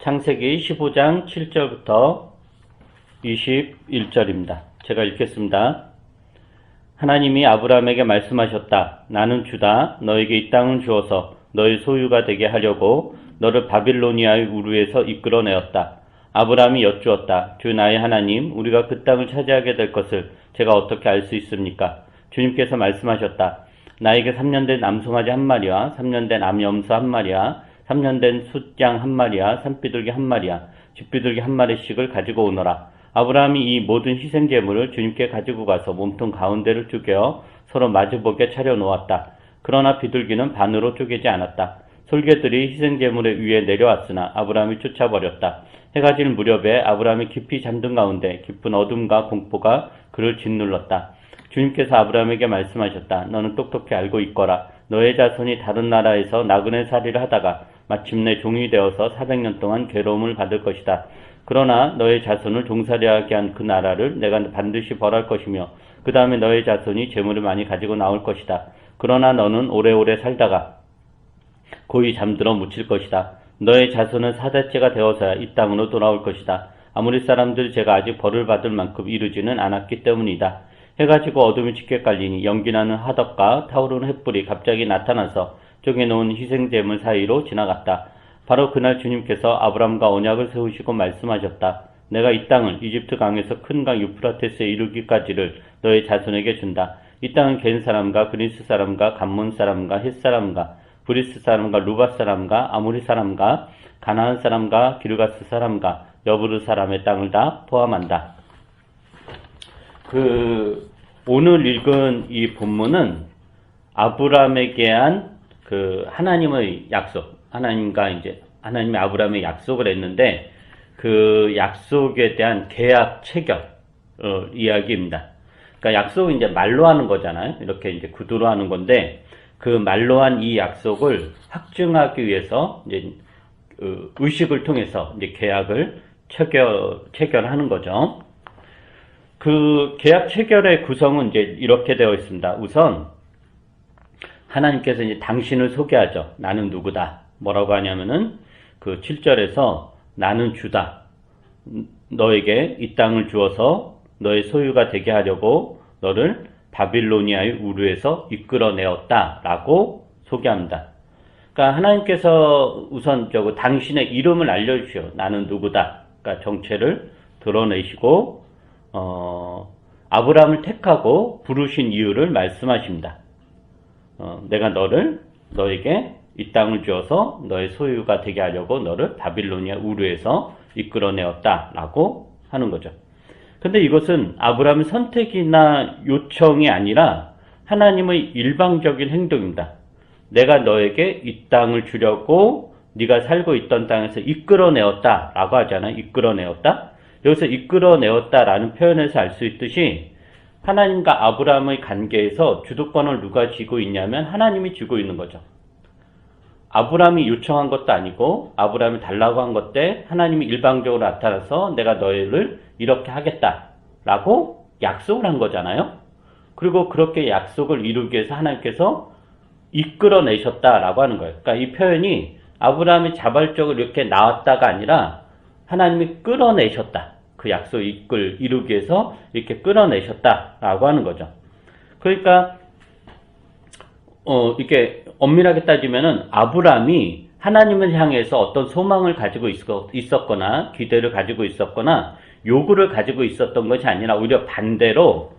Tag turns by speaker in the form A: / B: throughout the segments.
A: 창세기 15장 7절부터 21절입니다. 제가 읽겠습니다. 하나님이 아브라함에게 말씀하셨다. 나는 주다. 너에게 이 땅을 주어서 너의 소유가 되게 하려고 너를 바빌로니아의 우르에서 이끌어내었다. 아브라함이 여쭈었다. 주 나의 하나님, 우리가 그 땅을 차지하게 될 것을 제가 어떻게 알 수 있습니까? 주님께서 말씀하셨다. 나에게 3년 된 암송아지 한 마리와 3년 된 암염소 한 마리와 3년 된 숫양 한 마리와 산비둘기 한 마리와 쥐비둘기 한 마리씩을 가지고 오너라. 아브라함이 이 모든 희생 제물을 주님께 가지고 가서 몸통 가운데를 쪼개어 서로 마주보게 차려 놓았다. 그러나 비둘기는 반으로 쪼개지 않았다. 솔개들이 희생 제물의 위에 내려왔으나 아브라함이 쫓아버렸다. 해가 질 무렵에 아브라함이 깊이 잠든 가운데 깊은 어둠과 공포가 그를 짓눌렀다. 주님께서 아브라함에게 말씀하셨다. 너는 똑똑히 알고 있거라. 너의 자손이 다른 나라에서 나그네 살이를 하다가 마침내 종이 되어서 400년 동안 괴로움을 받을 것이다. 그러나 너의 자손을 종살이하게 한 그 나라를 내가 반드시 벌할 것이며 그 다음에 너의 자손이 재물을 많이 가지고 나올 것이다. 그러나 너는 오래오래 살다가 고이 잠들어 묻힐 것이다. 너의 자손은 4대째가 되어서야 이 땅으로 돌아올 것이다. 아무리 사람들이 제가 아직 벌을 받을 만큼 이르지는 않았기 때문이다. 해가 지고 어둠이 짙게 깔리니 연기나는 화덕과 타오르는 횃불이 갑자기 나타나서 쪼개놓은 희생제물 사이로 지나갔다. 바로 그날 주님께서 아브라함과 언약을 세우시고 말씀하셨다. 내가 이 땅을 이집트 강에서 큰 강 유프라테스에 이르기까지를 너의 자손에게 준다. 이 땅은 겐 사람과 그리스 사람과 감몬 사람과 헷 사람과 브리스 사람과 루바 사람과 아모리 사람과 가나안 사람과 기르가스 사람과 여부르 사람의 땅을 다 포함한다. 오늘 읽은 이 본문은 아브라함에게 한 하나님의 약속, 하나님이 아브라함에 약속을 했는데 그 약속에 대한 계약 체결 이야기입니다. 그러니까 약속은 이제 말로 하는 거잖아요. 이렇게 이제 구두로 하는 건데 그 말로 한 이 약속을 확증하기 위해서 이제 의식을 통해서 이제 계약을 체결하는 거죠. 그 계약 체결의 구성은 이제 이렇게 되어 있습니다. 우선 하나님께서 이제 당신을 소개하죠. 나는 누구다. 뭐라고 하냐면은 그 7절에서 나는 주다. 너에게 이 땅을 주어서 너의 소유가 되게 하려고 너를 바빌로니아의 우르에서 이끌어내었다. 라고 소개합니다. 그러니까 하나님께서 우선 당신의 이름을 알려주시오. 나는 누구다. 그러니까 정체를 드러내시고 아브라함을 택하고 부르신 이유를 말씀하십니다. 내가 너에게 이 땅을 주어서 너의 소유가 되게 하려고 너를 바빌로니아 우르에서 이끌어내었다 라고 하는 거죠. 근데 이것은 아브라함의 선택이나 요청이 아니라 하나님의 일방적인 행동입니다. 내가 너에게 이 땅을 주려고 네가 살고 있던 땅에서 이끌어내었다 라고 하잖아요. 이끌어내었다. 여기서 이끌어내었다라는 표현에서 알 수 있듯이 하나님과 아브라함의 관계에서 주도권을 누가 쥐고 있냐면 하나님이 쥐고 있는 거죠. 아브라함이 요청한 것도 아니고 아브라함이 달라고 한 것 때 하나님이 일방적으로 나타나서 내가 너희를 이렇게 하겠다라고 약속을 한 거잖아요. 그리고 그렇게 약속을 이루기 위해서 하나님께서 이끌어내셨다라고 하는 거예요. 그러니까 이 표현이 아브라함이 자발적으로 이렇게 나왔다가 아니라 하나님이 끌어내셨다. 그 약속을 이루기 위해서 이렇게 끌어내셨다라고 하는 거죠. 그러니까 이렇게 엄밀하게 따지면은 아브라함이 하나님을 향해서 어떤 소망을 가지고 있었거나 기대를 가지고 있었거나 요구를 가지고 있었던 것이 아니라 오히려 반대로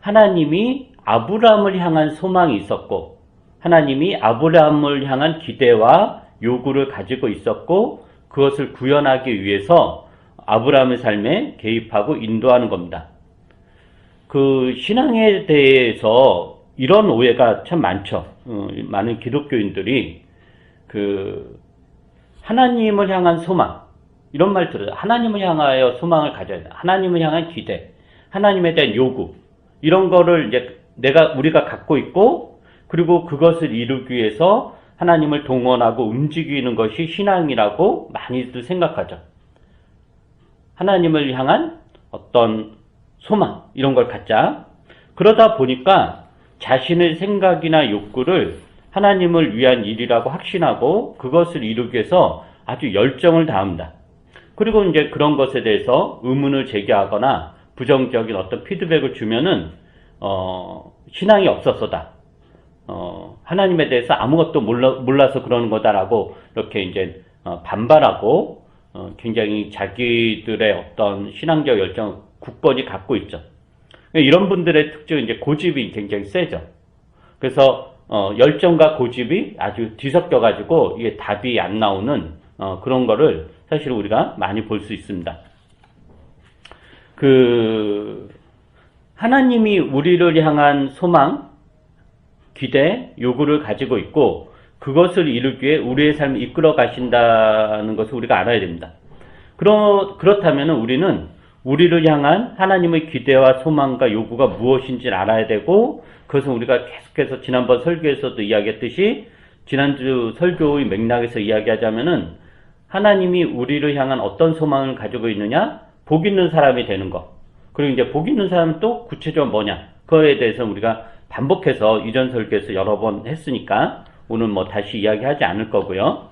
A: 하나님이 아브라함을 향한 소망이 있었고 하나님이 아브라함을 향한 기대와 요구를 가지고 있었고 그것을 구현하기 위해서 아브라함의 삶에 개입하고 인도하는 겁니다. 그 신앙에 대해서 이런 오해가 참 많죠. 많은 기독교인들이 하나님을 향한 소망 이런 말 들어요. 하나님을 향하여 소망을 가져야 돼. 하나님을 향한 기대, 하나님에 대한 요구 이런 거를 이제 우리가 갖고 있고 그리고 그것을 이루기 위해서 하나님을 동원하고 움직이는 것이 신앙이라고 많이들 생각하죠. 하나님을 향한 어떤 소망 이런 걸 갖자. 그러다 보니까 자신의 생각이나 욕구를 하나님을 위한 일이라고 확신하고 그것을 이루기 위해서 아주 열정을 다합니다. 그리고 이제 그런 것에 대해서 의문을 제기하거나 부정적인 어떤 피드백을 주면은 신앙이 없어서다. 하나님에 대해서 아무것도 몰라서 그러는 거다라고 이렇게 이제 반발하고 굉장히 자기들의 어떤 신앙적 열정을 굳건히 갖고 있죠. 이런 분들의 특징은 이제 고집이 굉장히 세죠. 그래서 열정과 고집이 아주 뒤섞여 가지고 이게 답이 안 나오는 그런 거를 사실 우리가 많이 볼 수 있습니다. 하나님이 우리를 향한 소망, 기대, 요구를 가지고 있고 그것을 이루기 위해 우리의 삶을 이끌어 가신다는 것을 우리가 알아야 됩니다. 그렇다면 우리는 우리를 향한 하나님의 기대와 소망과 요구가 무엇인지를 알아야 되고, 그것은 우리가 계속해서 지난번 설교에서도 이야기했듯이 지난주 설교의 맥락에서 이야기하자면은 하나님이 우리를 향한 어떤 소망을 가지고 있느냐? 복 있는 사람이 되는 것. 그리고 이제 복 있는 사람은 또 구체적으로 뭐냐? 그거에 대해서 우리가 반복해서 이전 설교에서 여러 번 했으니까 오늘 뭐 다시 이야기하지 않을 거고요.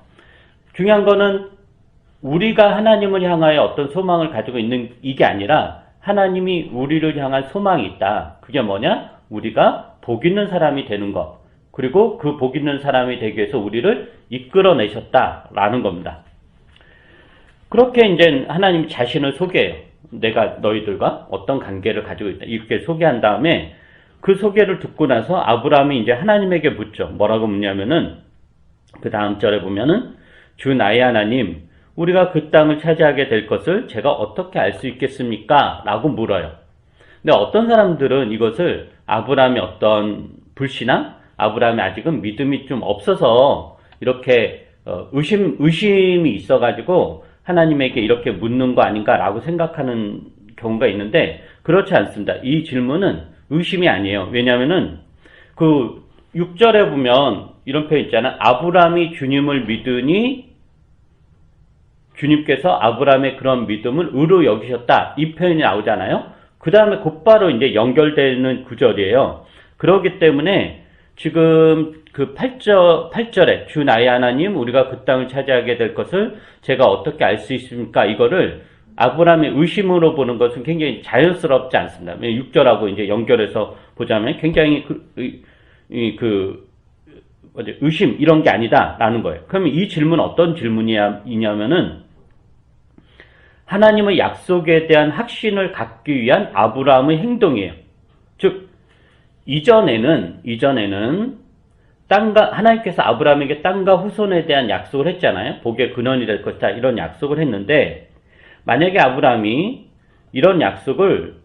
A: 중요한 거는 우리가 하나님을 향하여 어떤 소망을 가지고 있는 이게 아니라 하나님이 우리를 향한 소망이 있다. 그게 뭐냐? 우리가 복 있는 사람이 되는 것. 그리고 그 복 있는 사람이 되기 위해서 우리를 이끌어내셨다라는 겁니다. 그렇게 이제 하나님 자신을 소개해요. 내가 너희들과 어떤 관계를 가지고 있다. 이렇게 소개한 다음에 그 소개를 듣고 나서 아브라함이 이제 하나님에게 묻죠. 뭐라고 묻냐면은 그 다음 절에 보면은 주 나의 하나님, 우리가 그 땅을 차지하게 될 것을 제가 어떻게 알 수 있겠습니까? 라고 물어요. 근데 어떤 사람들은 이것을 아브라함의 어떤 불신앙, 아브라함이 아직은 믿음이 좀 없어서 이렇게 의심이 있어가지고 하나님에게 이렇게 묻는 거 아닌가라고 생각하는 경우가 있는데 그렇지 않습니다. 이 질문은 의심이 아니에요. 왜냐하면은 그 6절에 보면 이런 표현 있잖아요. 아브라함이 주님을 믿으니 주님께서 아브라함의 그런 믿음을 의로 여기셨다. 이 표현이 나오잖아요. 그 다음에 곧바로 이제 연결되는 구절이에요. 그렇기 때문에 지금 그 8절에 주 나의 하나님 우리가 그 땅을 차지하게 될 것을 제가 어떻게 알 수 있습니까? 이거를 아브라함의 의심으로 보는 것은 굉장히 자연스럽지 않습니다. 6절하고 이제 연결해서 보자면 굉장히 의심 이런 게 아니다라는 거예요. 그러면 이 질문은 어떤 질문이냐면은 하나님의 약속에 대한 확신을 갖기 위한 아브라함의 행동이에요. 즉 이전에는 하나님께서 아브라함에게 땅과 후손에 대한 약속을 했잖아요. 복의 근원이 될 것이다. 이런 약속을 했는데 만약에 아브라함이 이런 약속을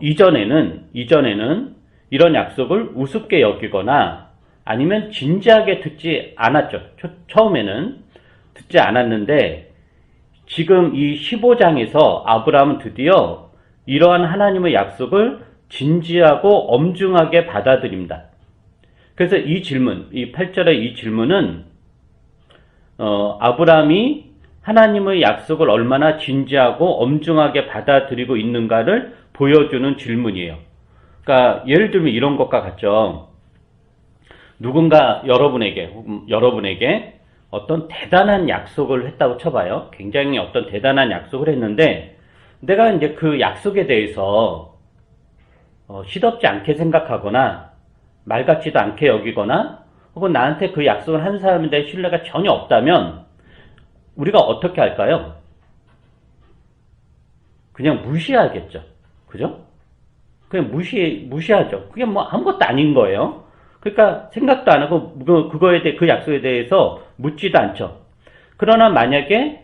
A: 이전에는 이런 약속을 우습게 여기거나 아니면 진지하게 듣지 않았죠. 처음에는 듣지 않았는데 지금 이 15장에서 아브라함은 드디어 이러한 하나님의 약속을 진지하고 엄중하게 받아들입니다. 그래서 이 질문, 이 8절의 이 질문은 아브라함이 하나님의 약속을 얼마나 진지하고 엄중하게 받아들이고 있는가를 보여주는 질문이에요. 그러니까 예를 들면 이런 것과 같죠. 누군가 여러분에게 어떤 대단한 약속을 했다고 쳐봐요. 굉장히 어떤 대단한 약속을 했는데 내가 이제 그 약속에 대해서 시덥지 않게 생각하거나 말 같지도 않게 여기거나 혹은 나한테 그 약속을 한 사람에 대해 신뢰가 전혀 없다면 우리가 어떻게 할까요? 그냥 무시하겠죠. 그죠? 그냥 무시하죠. 그게 뭐 아무것도 아닌 거예요. 그러니까 생각도 안 하고 그 약속에 대해서 묻지도 않죠. 그러나 만약에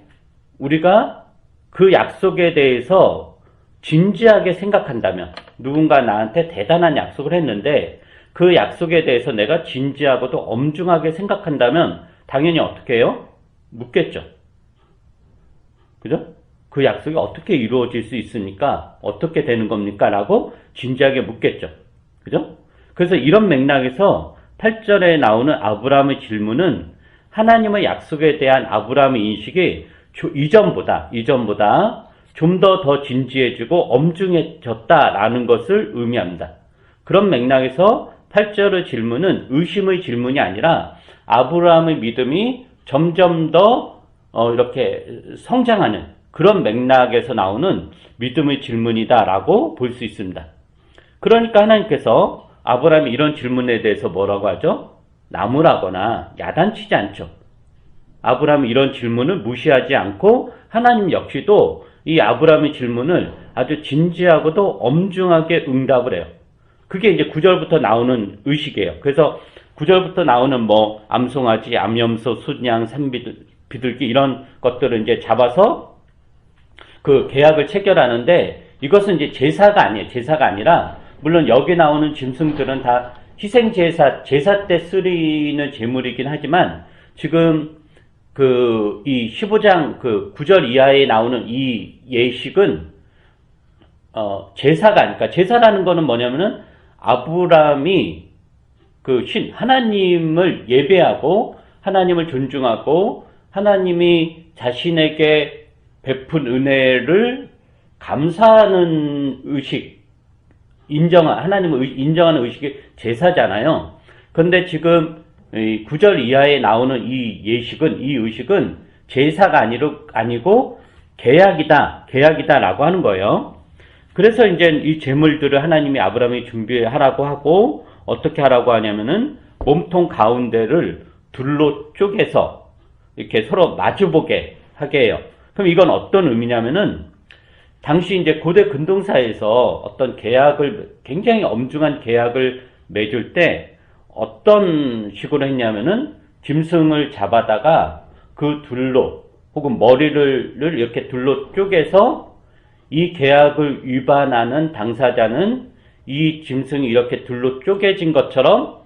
A: 우리가 그 약속에 대해서 진지하게 생각한다면 누군가 나한테 대단한 약속을 했는데 그 약속에 대해서 내가 진지하고도 엄중하게 생각한다면 당연히 어떻게 해요? 묻겠죠. 그죠? 그 약속이 어떻게 이루어질 수 있습니까? 어떻게 되는 겁니까? 라고 진지하게 묻겠죠. 그죠? 그래서 이런 맥락에서 8절에 나오는 아브라함의 질문은 하나님의 약속에 대한 아브라함의 인식이 이전보다 좀 더 진지해지고 엄중해졌다라는 것을 의미합니다. 그런 맥락에서 8절의 질문은 의심의 질문이 아니라 아브라함의 믿음이 점점 더 이렇게 성장하는 그런 맥락에서 나오는 믿음의 질문이다라고 볼 수 있습니다. 그러니까 하나님께서 아브라함이 이런 질문에 대해서 뭐라고 하죠? 나무라거나 야단치지 않죠. 아브라함이 이런 질문을 무시하지 않고 하나님 역시도 이 아브라함의 질문을 아주 진지하고도 엄중하게 응답을 해요. 그게 이제 9절부터 나오는 의식이에요. 그래서 9절부터 나오는 뭐 암송아지, 암염소, 순양, 산비둘기 이런 것들을 이제 잡아서 그 계약을 체결하는데 이것은 이제 제사가 아니에요. 제사가 아니라 물론 여기 나오는 짐승들은 다 희생 제사 때 쓰이는 제물이긴 하지만 지금 이 15장 9절 이하에 나오는 이 예식은 제사가 아니까 제사라는 거는 뭐냐면은 아브라함이 하나님을 예배하고 하나님을 존중하고 하나님이 자신에게 베푼 은혜를 감사하는 의식, 하나님을 인정하는 의식이 제사잖아요. 그런데 지금 9절 이하에 나오는 이 의식은 제사가 아니고 계약이다라고 하는 거예요. 그래서 이제 이 제물들을 하나님이 아브라함이 준비하라고 하고 어떻게 하라고 하냐면은 몸통 가운데를 둘로 쪼개서 이렇게 서로 마주보게 하게 해요. 그럼 이건 어떤 의미냐면은 당시 이제 고대 근동사에서 어떤 굉장히 엄중한 계약을 맺을 때 어떤 식으로 했냐면은 짐승을 잡아다가 그 둘로 혹은 머리를 이렇게 둘로 쪼개서 이 계약을 위반하는 당사자는 이 짐승이 이렇게 둘로 쪼개진 것처럼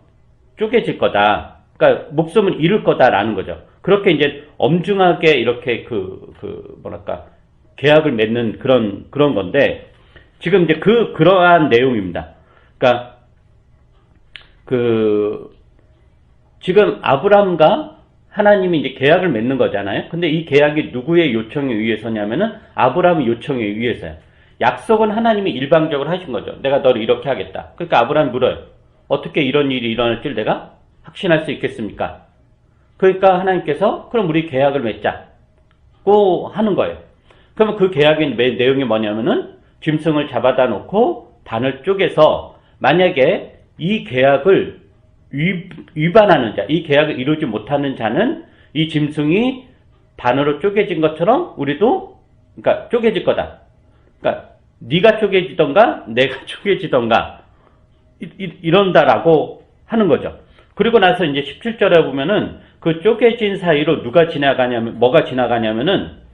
A: 쪼개질 거다. 그러니까 목숨을 잃을 거다라는 거죠. 그렇게 이제 엄중하게 이렇게 계약을 맺는 그런 건데 지금 이제 그러한 내용입니다. 그러니까 지금 아브라함과 하나님이 이제 계약을 맺는 거잖아요. 근데 이 계약이 누구의 요청에 의해서냐면은 아브라함의 요청에 의해서요. 약속은 하나님이 일방적으로 하신 거죠. 내가 너를 이렇게 하겠다. 그러니까 아브라함이 물어요. 어떻게 이런 일이 일어날 줄 내가 확신할 수 있겠습니까? 그러니까 하나님께서 그럼 우리 계약을 맺자고 하는 거예요. 그러면 그 계약의 내용이 뭐냐면은 짐승을 잡아다 놓고 반을 쪼개서 만약에 이 계약을 위반하는 자, 이 계약을 이루지 못하는 자는 이 짐승이 반으로 쪼개진 것처럼 우리도 그러니까 쪼개질 거다. 그러니까 네가 쪼개지던가 내가 쪼개지던가 이런다라고 하는 거죠. 그리고 나서 이제 17절에 보면은 그 쪼개진 사이로 뭐가 지나가냐면은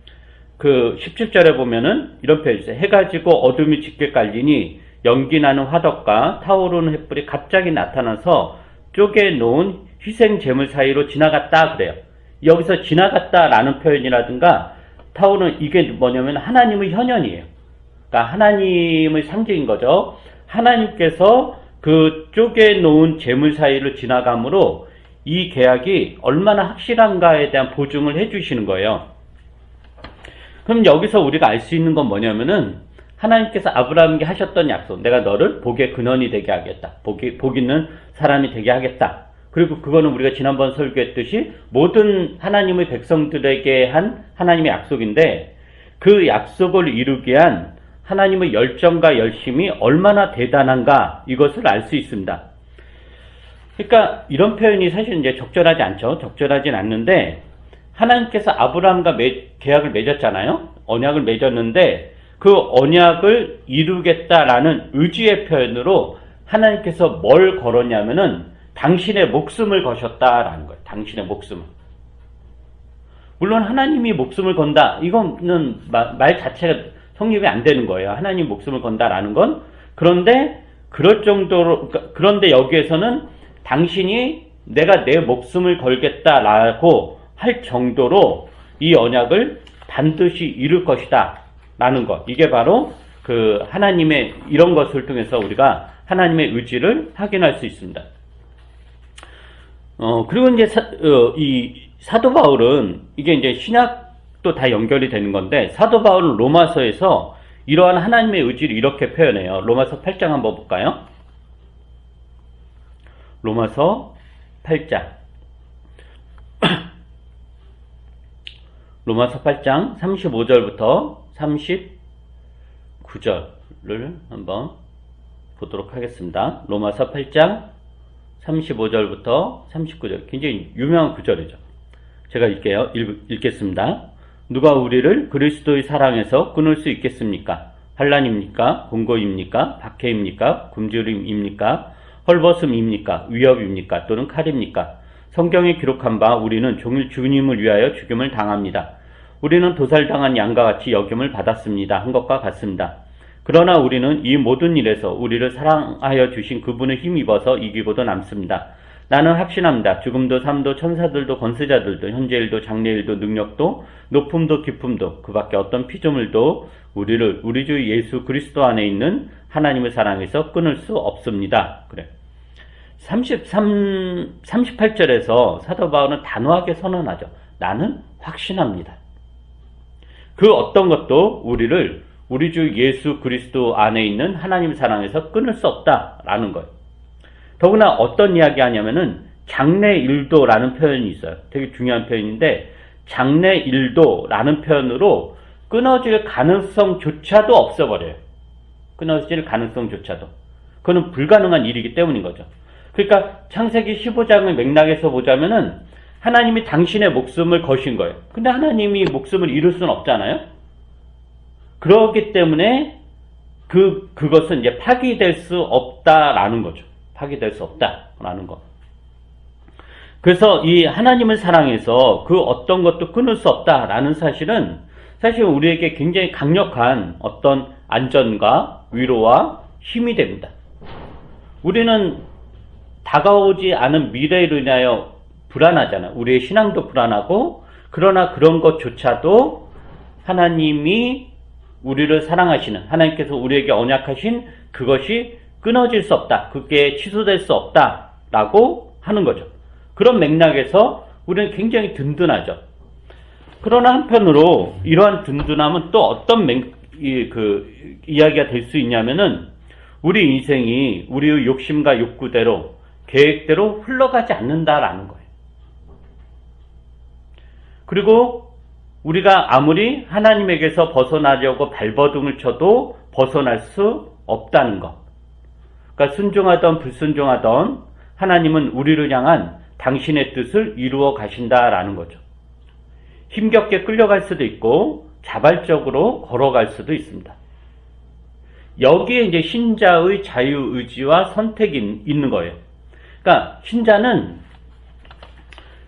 A: 17절에 보면은 이런 표현이 있어요. 해가 지고 어둠이 짙게 깔리니 연기나는 화덕과 타오르는 횃불이 갑자기 나타나서 쪼개놓은 희생 제물 사이로 지나갔다 그래요. 여기서 지나갔다라는 표현이라든가 타오르는 이게 뭐냐면 하나님의 현현이에요. 그러니까 하나님의 상징인 거죠. 하나님께서 그 쪼개놓은 제물 사이로 지나감으로 이 계약이 얼마나 확실한가에 대한 보증을 해주시는 거예요. 그럼 여기서 우리가 알 수 있는 건 뭐냐면은 하나님께서 아브라함에게 하셨던 약속, 내가 너를 복의 근원이 되게 하겠다. 복 있는 사람이 되게 하겠다. 그리고 그거는 우리가 지난번 설교했듯이 모든 하나님의 백성들에게 한 하나님의 약속인데 그 약속을 이루기 위한 하나님의 열정과 열심이 얼마나 대단한가 이것을 알 수 있습니다. 그러니까 이런 표현이 사실 이제 적절하지 않죠. 적절하진 않는데 하나님께서 아브라함과 계약을 맺었잖아요. 언약을 맺었는데 그 언약을 이루겠다라는 의지의 표현으로 하나님께서 뭘 걸었냐면은 당신의 목숨을 거셨다라는 거예요. 당신의 목숨을. 물론 하나님이 목숨을 건다. 이거는 말 자체가 성립이 안 되는 거예요. 하나님 목숨을 건다라는 건. 그런데 그런데 여기에서는 당신이 내가 내 목숨을 걸겠다라고 할 정도로 이 언약을 반드시 이룰 것이다 라는 것. 이게 바로 하나님의 이런 것을 통해서 우리가 하나님의 의지를 확인할 수 있습니다. 그리고 이제 이 사도 바울은 이게 이제 신약도 다 연결이 되는 건데 사도 바울은 로마서에서 이러한 하나님의 의지를 이렇게 표현해요. 로마서 8장 한번 볼까요? 로마서 8장 로마서 8장 35절부터 39절을 한번 보도록 하겠습니다. 로마서 8장 35절부터 39절. 굉장히 유명한 구절이죠. 제가 읽겠습니다. 누가 우리를 그리스도의 사랑에서 끊을 수 있겠습니까? 환난입니까? 공고입니까? 박해입니까? 굶주림입니까? 헐벗음입니까? 위협입니까? 또는 칼입니까? 성경에 기록한 바 우리는 종일 주님을 위하여 죽임을 당합니다. 우리는 도살당한 양과 같이 여김을 받았습니다. 한 것과 같습니다. 그러나 우리는 이 모든 일에서 우리를 사랑하여 주신 그분을 힘입어서 이기고도 남습니다. 나는 확신합니다. 죽음도 삶도 천사들도 권세자들도 현재일도 장래일도 능력도 높음도 깊음도 그 밖에 어떤 피조물도 우리를 우리 주 예수 그리스도 안에 있는 하나님의 사랑에서 끊을 수 없습니다. 그래. 38절에서 사도 바울은 단호하게 선언하죠. 나는 확신합니다. 그 어떤 것도 우리를 우리 주 예수 그리스도 안에 있는 하나님의 사랑에서 끊을 수 없다라는 거예요. 더구나 어떤 이야기 하냐면은 장래일도라는 표현이 있어요. 되게 중요한 표현인데 장래일도라는 표현으로 끊어질 가능성조차도 없어버려요. 끊어질 가능성조차도. 그거는 불가능한 일이기 때문인 거죠. 그러니까 창세기 15장의 맥락에서 보자면은 하나님이 당신의 목숨을 거신 거예요. 근데 하나님이 목숨을 잃을 수는 없잖아요. 그렇기 때문에 그것은 이제 파기될 수 없다라는 거죠. 파기될 수 없다라는 거. 그래서 이 하나님을 사랑해서 그 어떤 것도 끊을 수 없다라는 사실은 사실 우리에게 굉장히 강력한 어떤 안전과 위로와 힘이 됩니다. 우리는 다가오지 않은 미래를 인하여 불안하잖아. 우리의 신앙도 불안하고, 그러나 그런 것조차도 하나님이 우리를 사랑하시는, 하나님께서 우리에게 언약하신 그것이 끊어질 수 없다. 그게 취소될 수 없다라고 하는 거죠. 그런 맥락에서 우리는 굉장히 든든하죠. 그러나 한편으로 이러한 든든함은 또 어떤 이야기가 될 수 있냐면은 우리 인생이 우리의 욕심과 욕구대로 계획대로 흘러가지 않는다라는 거예요. 그리고 우리가 아무리 하나님에게서 벗어나려고 발버둥을 쳐도 벗어날 수 없다는 것. 그러니까 순종하던 불순종하던 하나님은 우리를 향한 당신의 뜻을 이루어 가신다라는 거죠. 힘겹게 끌려갈 수도 있고 자발적으로 걸어갈 수도 있습니다. 여기에 이제 신자의 자유의지와 선택이 있는 거예요. 그러니까 신자는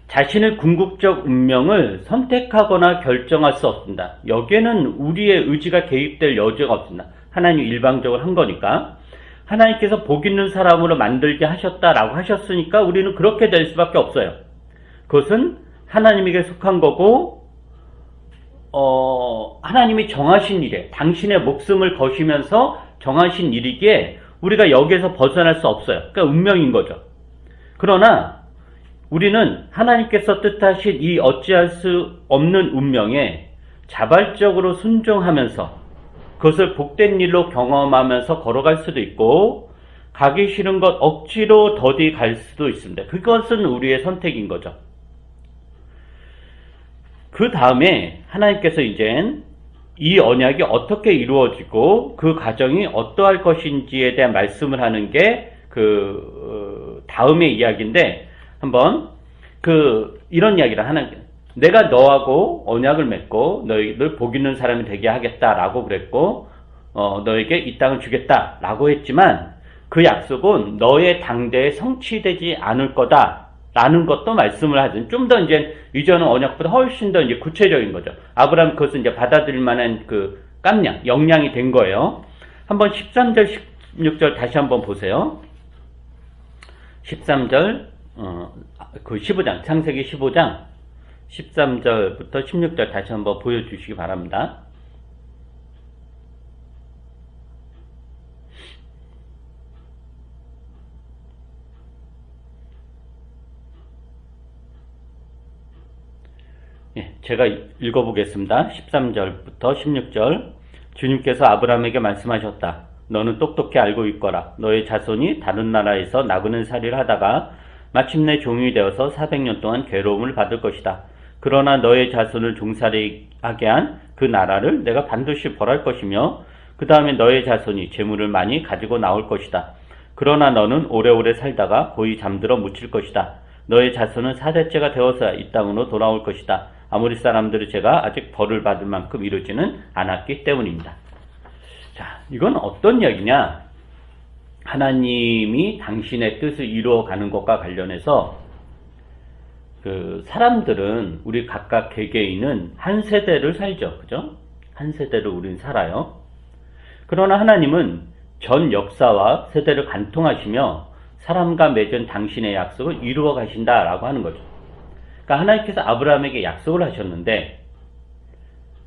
A: 자신의 궁극적 운명을 선택하거나 결정할 수 없습니다. 여기에는 우리의 의지가 개입될 여지가 없습니다. 하나님이 일방적으로 한 거니까. 하나님께서 복 있는 사람으로 만들게 하셨다라고 하셨으니까 우리는 그렇게 될 수밖에 없어요. 그것은 하나님에게 속한 거고 하나님이 정하신 일에 당신의 목숨을 거시면서 정하신 일이기에 우리가 여기에서 벗어날 수 없어요. 그러니까 운명인 거죠. 그러나 우리는 하나님께서 뜻하신 이 어찌할 수 없는 운명에 자발적으로 순종하면서 그것을 복된 일로 경험하면서 걸어갈 수도 있고 가기 싫은 것 억지로 더디 갈 수도 있습니다. 그것은 우리의 선택인 거죠. 그 다음에 하나님께서 이젠 이 언약이 어떻게 이루어지고 그 과정이 어떠할 것인지에 대한 말씀을 하는 게 다음의 이야기인데 한번 이런 이야기를 하나님께 내가 너하고 언약을 맺고 너희를 복 있는 사람이 되게 하겠다라고 그랬고 너에게 이 땅을 주겠다라고 했지만 그 약속은 너의 당대에 성취되지 않을 거다라는 것도 말씀을 하죠. 좀 더 이제 이전의 언약보다 훨씬 더 이제 구체적인 거죠. 아브라함 그것은 이제 받아들일 만한 역량이 된 거예요. 한번 13절 16절 다시 한번 보세요. 13절 15장 창세기 15장 13절부터 16절 다시 한번 보여주시기 바랍니다. 제가 읽어보겠습니다. 13절부터 16절. 주님께서 아브라함에게 말씀하셨다. 너는 똑똑히 알고 있거라. 너의 자손이 다른 나라에서 나그네 살이를 하다가 마침내 종이 되어서 400년 동안 괴로움을 받을 것이다. 그러나 너의 자손을 종살이 하게 한 그 나라를 내가 반드시 벌할 것이며 그 다음에 너의 자손이 재물을 많이 가지고 나올 것이다. 그러나 너는 오래오래 살다가 고이 잠들어 묻힐 것이다. 너의 자손은 사대째가 되어서 이 땅으로 돌아올 것이다. 아모리 사람들의 죄가 아직 벌을 받을 만큼 이루지는 않았기 때문입니다. 자, 이건 어떤 이야기냐? 하나님이 당신의 뜻을 이루어가는 것과 관련해서 사람들은, 우리 각각 개개인은 한 세대를 살죠. 그죠? 한 세대를 우린 살아요. 그러나 하나님은 전 역사와 세대를 간통하시며 사람과 맺은 당신의 약속을 이루어 가신다라고 하는 거죠. 그러니까 하나님께서 아브라함에게 약속을 하셨는데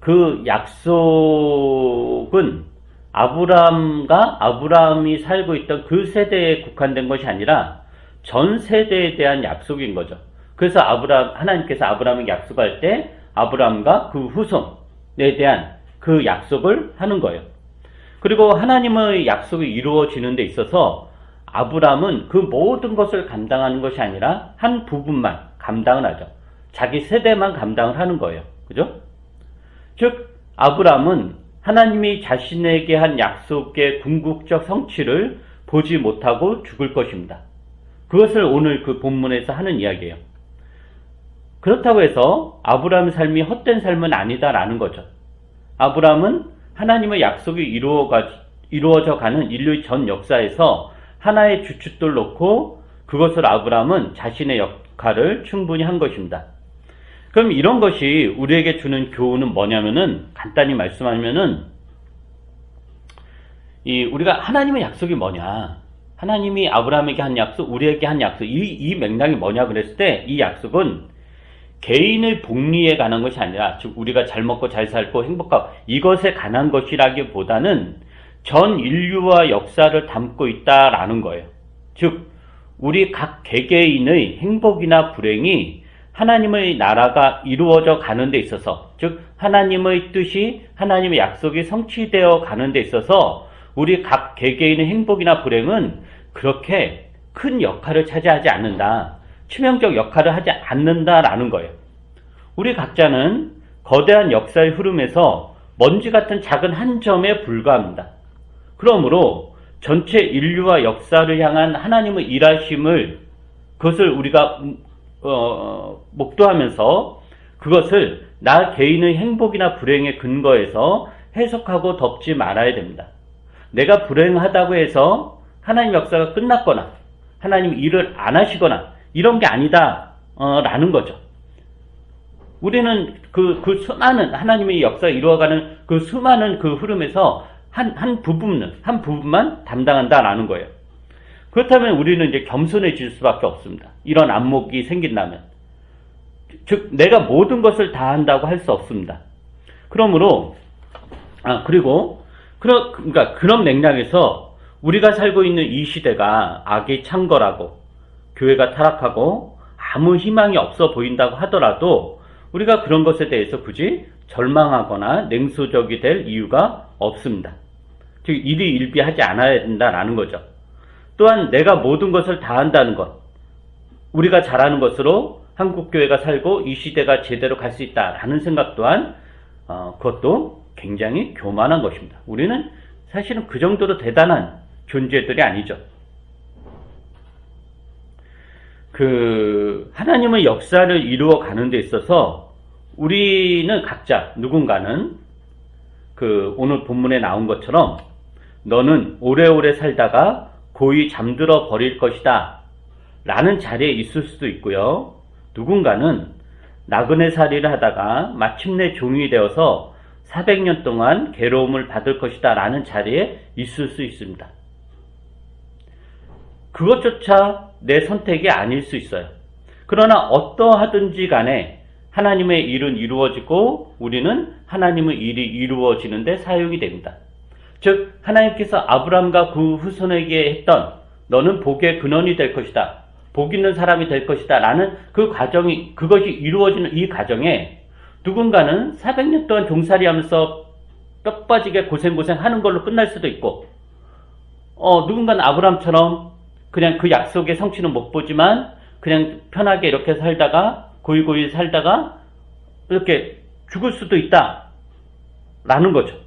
A: 그 약속은 아브라함이 살고 있던 그 세대에 국한된 것이 아니라 전 세대에 대한 약속인 거죠. 그래서 하나님께서 아브라함에게 약속할 때 아브라함과 그 후손에 대한 그 약속을 하는 거예요. 그리고 하나님의 약속이 이루어지는 데 있어서 아브라함은 그 모든 것을 감당하는 것이 아니라 한 부분만 감당을 하죠. 자기 세대만 감당을 하는 거예요. 그죠? 즉 아브라함은 하나님이 자신에게 한 약속의 궁극적 성취를 보지 못하고 죽을 것입니다. 그것을 오늘 그 본문에서 하는 이야기예요. 그렇다고 해서 아브라함의 삶이 헛된 삶은 아니다라는 거죠. 아브라함은 하나님의 약속이 이루어져 가는 인류의 전 역사에서 하나의 주춧돌 놓고 그것을 아브라함은 자신의 역할을 충분히 한 것입니다. 그럼 이런 것이 우리에게 주는 교훈은 뭐냐면은, 간단히 말씀하면은, 우리가 하나님의 약속이 뭐냐, 하나님이 아브라함에게 한 약속, 우리에게 한 약속, 이 맥락이 뭐냐 그랬을 때, 이 약속은 개인의 복리에 관한 것이 아니라, 즉 우리가 잘 먹고 잘 살고 행복하고 이것에 관한 것이라기보다는 전 인류와 역사를 담고 있다라는 거예요. 즉 우리 각 개개인의 행복이나 불행이 하나님의 나라가 이루어져 가는 데 있어서, 즉 하나님의 뜻이, 하나님의 약속이 성취되어 가는 데 있어서 우리 각 개개인의 행복이나 불행은 그렇게 큰 역할을 차지하지 않는다, 치명적 역할을 하지 않는다라는 거예요. 우리 각자는 거대한 역사의 흐름에서 먼지 같은 작은 한 점에 불과합니다. 그러므로 전체 인류와 역사를 향한 하나님의 일하심을, 그것을 우리가 목도하면서 그것을 나 개인의 행복이나 불행의 근거에서 해석하고 덮지 말아야 됩니다. 내가 불행하다고 해서 하나님 역사가 끝났거나 하나님 일을 안 하시거나 이런 게 아니다 라는 거죠. 우리는 그 수많은 하나님의 역사가 이루어가는 그 수많은 그 흐름에서 한 부분만 담당한다라는 거예요. 그렇다면 우리는 이제 겸손해질 수밖에 없습니다. 이런 안목이 생긴다면. 즉 내가 모든 것을 다 한다고 할 수 없습니다. 그러므로 그러니까 그런 맥락에서 우리가 살고 있는 이 시대가 악이 창궐하고 교회가 타락하고 아무 희망이 없어 보인다고 하더라도 우리가 그런 것에 대해서 굳이 절망하거나 냉소적이 될 이유가 없습니다. 즉 일이 일비하지 않아야 된다라는 거죠. 또한 내가 모든 것을 다 한다는 것, 우리가 잘하는 것으로 한국교회가 살고 이 시대가 제대로 갈 수 있다라는 생각 또한 그것도 굉장히 교만한 것입니다. 우리는 사실은 그 정도로 대단한 존재들이 아니죠. 하나님의 역사를 이루어 가는 데 있어서 우리는 각자 누군가는 오늘 본문에 나온 것처럼 너는 오래오래 살다가 고이 잠들어 버릴 것이다 라는 자리에 있을 수도 있고요. 누군가는 나그네 살이를 하다가 마침내 종이 되어서 400년 동안 괴로움을 받을 것이다 라는 자리에 있을 수 있습니다. 그것조차 내 선택이 아닐 수 있어요. 그러나 어떠하든지 간에 하나님의 일은 이루어지고 우리는 하나님의 일이 이루어지는데 사용이 됩니다. 즉 하나님께서 아브라함과 그 후손에게 했던 너는 복의 근원이 될 것이다, 복 있는 사람이 될 것이다 라는 그것이 이루어지는 이 과정에 누군가는 400년 동안 종살이 하면서 뼈 빠지게 고생하는 걸로 끝날 수도 있고, 누군가는 아브라함처럼 그냥 그 약속의 성취는 못 보지만 그냥 편하게 이렇게 살다가 고이고이 살다가 이렇게 죽을 수도 있다라는 거죠.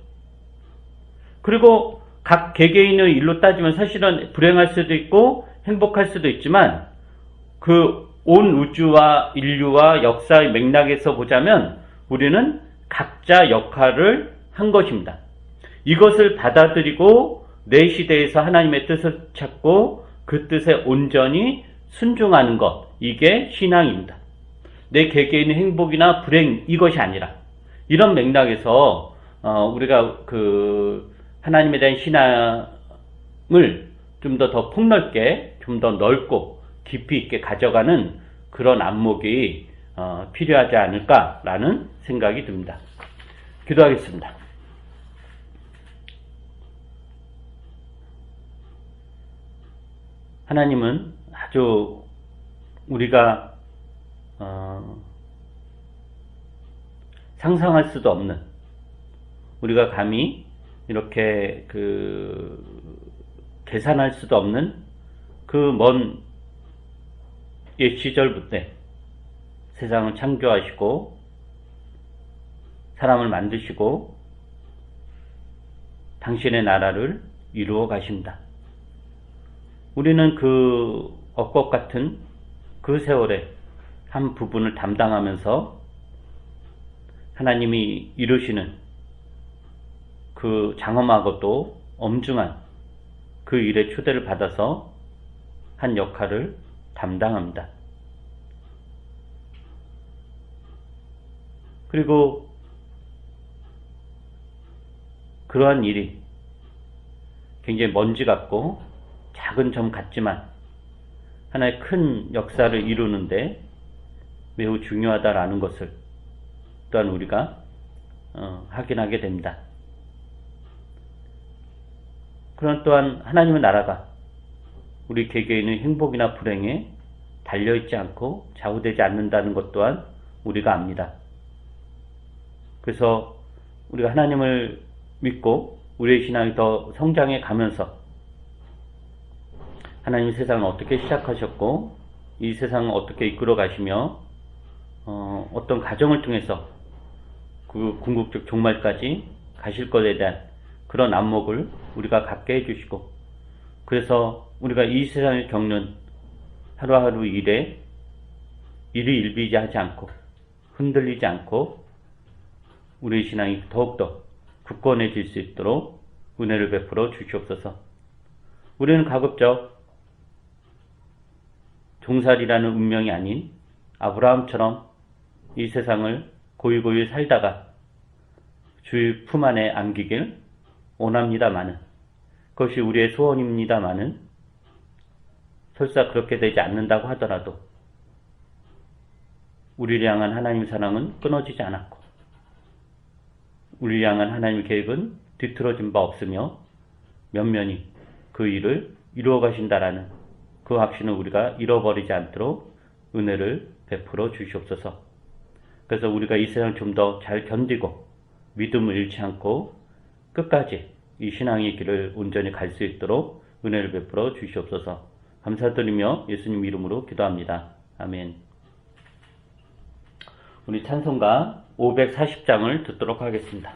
A: 그리고 각 개개인의 일로 따지면 사실은 불행할 수도 있고 행복할 수도 있지만 그 온 우주와 인류와 역사의 맥락에서 보자면 우리는 각자 역할을 한 것입니다. 이것을 받아들이고 내 시대에서 하나님의 뜻을 찾고 그 뜻에 온전히 순종하는 것, 이게 신앙입니다. 내 개개인의 행복이나 불행 이것이 아니라 이런 맥락에서 우리가 그 하나님에 대한 신앙을 좀 더 폭넓게, 좀 더 넓고 깊이 있게 가져가는 그런 안목이 필요하지 않을까라는 생각이 듭니다. 기도하겠습니다. 하나님은 아주 우리가 상상할 수도 없는, 우리가 감히 이렇게 계산할 수도 없는 그 먼 옛 시절부터 세상을 창조하시고 사람을 만드시고 당신의 나라를 이루어 가신다. 우리는 그 엇곡 같은 그 세월의 한 부분을 담당하면서 하나님이 이루시는 그 장엄하고도 엄중한 그 일의 초대를 받아서 한 역할을 담당합니다. 그리고 그러한 일이 굉장히 먼지 같고 작은 점 같지만 하나의 큰 역사를 이루는데 매우 중요하다라는 것을 또한 우리가 확인하게 됩니다. 그런 또한 하나님의 나라가 우리 개개인의 행복이나 불행에 달려있지 않고 좌우되지 않는다는 것 또한 우리가 압니다. 그래서 우리가 하나님을 믿고 우리의 신앙이 더 성장해 가면서 하나님 세상을 어떻게 시작하셨고 이 세상을 어떻게 이끌어 가시며 어떤 과정을 통해서 그 궁극적 종말까지 가실 것에 대한 그런 안목을 우리가 갖게 해주시고, 그래서 우리가 이 세상을 겪는 하루하루 일에 일희일비지 하지 않고 흔들리지 않고 우리의 신앙이 더욱더 굳건해질 수 있도록 은혜를 베풀어 주시옵소서. 우리는 가급적 종살이라는 운명이 아닌 아브라함처럼 이 세상을 고이고이 살다가 주의 품 안에 안기길 원합니다마는, 그것이 우리의 소원입니다마는, 설사 그렇게 되지 않는다고 하더라도 우리를 향한 하나님의 사랑은 끊어지지 않았고 우리를 향한 하나님의 계획은 뒤틀어진 바 없으며 면면히 그 일을 이루어 가신다라는 그 확신을 우리가 잃어버리지 않도록 은혜를 베풀어 주시옵소서. 그래서 우리가 이 세상을 좀 더 잘 견디고 믿음을 잃지 않고 끝까지 이 신앙의 길을 온전히 갈 수 있도록 은혜를 베풀어 주시옵소서. 감사드리며 예수님 이름으로 기도합니다. 아멘. 우리 찬송가 540장을 듣도록 하겠습니다.